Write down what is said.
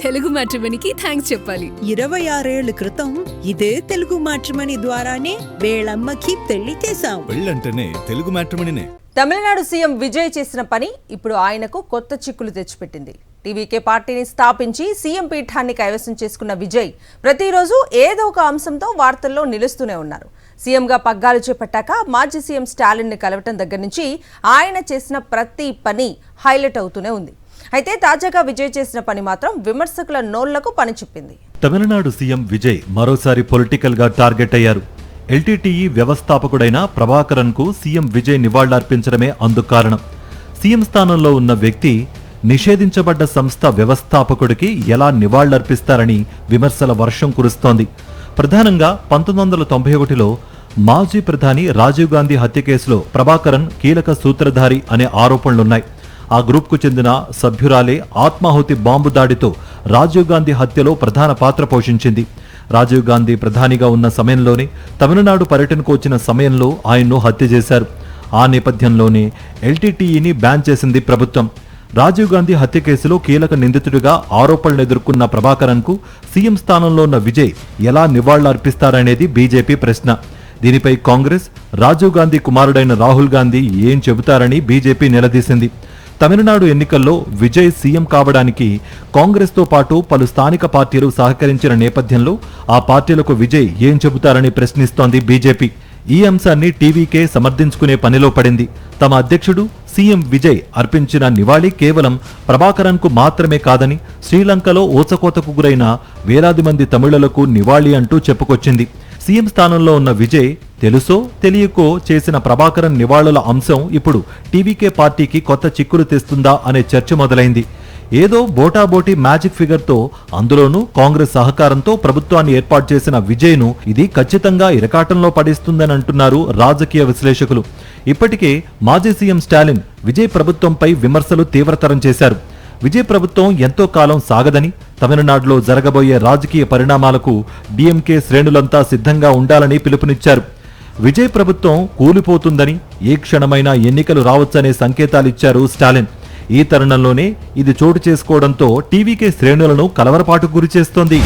Telugu మ్యాట్రిమోనీకి thanks చెప్పాలి. 26 ఏళ్ల క్రితం ఇదే తెలుగు మ్యాట్రిమోనీ ద్వారానే వేళమ్మకి పెళ్లి చేశాం. పెళ్ళంటేనే తెలుగు మ్యాట్రిమోనీనే. తమిళనాడు సీఎం విజయ్ చేసిన పని ఇప్పుడు ఆయనకు కొత్త చిక్కులు తెచ్చిపెట్టింది. టీవీకే పార్టీని స్థాపించి సీఎం పీఠాన్ని కైవసం చేసుకున్న విజయ్ ప్రతిరోజు ఏదో ఒక అంశంతో వార్తల్లో నిలుస్తూనే ఉన్నారు. సీఎంగా పగ్గాలు చేపట్టాక మాజీ సీఎం స్టాలిన్ ని కలవటం దగ్గర నుంచి ఆయన చేసిన ప్రతి పని హైలైట్ అవుతూనే ఉంది. అయితే తాజాగా విజయ్ చేసిన పని మాత్రం విమర్శకుల నోళ్లకు పని చెప్పింది. తమిళనాడు సీఎం విజయ్ మరోసారి పొలిటికల్ గా టార్గెట్ అయ్యారు. ఎల్టీటీఈ వ్యవస్థాపకుడైన ప్రభాకరన్ కు సీఎం విజయ్ నివాళులర్పించడమే అందుకు కారణం. సీఎం స్థానంలో ఉన్న వ్యక్తి నిషేధించబడ్డ సంస్థ వ్యవస్థాపకుడికి ఎలా నివాళులర్పిస్తారని విమర్శల వర్షం కురుస్తోంది. ప్రధానంగా 1991లో మాజీ ప్రధాని రాజీవ్ గాంధీ హత్య కేసులో ప్రభాకరన్ కీలక సూత్రధారి అనే ఆరోపణలున్నాయి. ఆ గ్రూప్కు చెందిన సభ్యురాలే ఆత్మాహుతి బాంబు దాడితో రాజీవ్ గాంధీ హత్యలో ప్రధాన పాత్ర పోషించింది. రాజీవ్ గాంధీ ప్రధానిగా ఉన్న సమయంలోనే తమిళనాడు పర్యటనకు వచ్చిన సమయంలో ఆయన్ను హత్య చేశారు. ఆ నేపథ్యంలోనే ఎల్టీటీఈని బ్యాన్ చేసింది ప్రభుత్వం. రాజీవ్ గాంధీ హత్య కేసులో కీలక నిందితుడిగా ఆరోపణలు ఎదుర్కొన్న ప్రభాకరన్ కు సీఎం స్థానంలో ఉన్న విజయ్ ఎలా నివాళులర్పిస్తారనేది బీజేపీ ప్రశ్న. దీనిపై కాంగ్రెస్, రాజీవ్ గాంధీ కుమారుడైన రాహుల్ గాంధీ ఏం చెబుతారని బీజేపీ నిలదీసింది. తమిళనాడు ఎన్నికల్లో విజయ్ సీఎం కావడానికి కాంగ్రెస్తో పాటు పలు స్థానిక పార్టీలు సహకరించిన నేపథ్యంలో ఆ పార్టీలకు విజయ్ ఏం చెబుతారని ప్రశ్నిస్తోంది బీజేపీ. ఈ అంశాన్ని టీవీకే సమర్థించుకునే పనిలో పడింది. తమ అధ్యక్షుడు సీఎం విజయ్ అర్పించిన నివాళి కేవలం ప్రభాకరన్ కు మాత్రమే కాదని శ్రీలంకలో ఊచకోతకు గురైన వేలాది మంది తమిళులకు నివాళి అంటూ చెప్పుకొచ్చింది. సీఎం స్థానంలో ఉన్న విజయ్ తెలుసో తెలియకో చేసిన ప్రభాకరన్ నివాళుల అంశం ఇప్పుడు టీవీకే పార్టీకి కొత్త చిక్కులు తెస్తుందా అనే చర్చ మొదలైంది. ఏదో బోటాబోటీ మ్యాజిక్ ఫిగర్తో, అందులోనూ కాంగ్రెస్ సహకారంతో ప్రభుత్వాన్ని ఏర్పాటు చేసిన విజయ్ను ఇది ఖచ్చితంగా ఇరకాటంలో పడేస్తుందని అంటున్నారు రాజకీయ విశ్లేషకులు. ఇప్పటికే మాజీ సీఎం స్టాలిన్ విజయ్ ప్రభుత్వంపై విమర్శలు తీవ్రతరం చేశారు. విజయ్ ప్రభుత్వం ఎంతో కాలం సాగదని, తమిళనాడులో జరగబోయే రాజకీయ పరిణామాలకు డీఎంకే శ్రేణులంతా సిద్ధంగా ఉండాలని పిలుపునిచ్చారు. విజయ్ ప్రభుత్వం కూలిపోతుందని, ఏ క్షణమైనా ఎన్నికలు రావచ్చనే సంకేతాలిచ్చారు స్టాలిన్. ఈ తరుణంలోనే ఇది చోటు చేసుకోవడంతో టీవీకే శ్రేణులను కలవరపాటుకు గురిచేస్తోంది.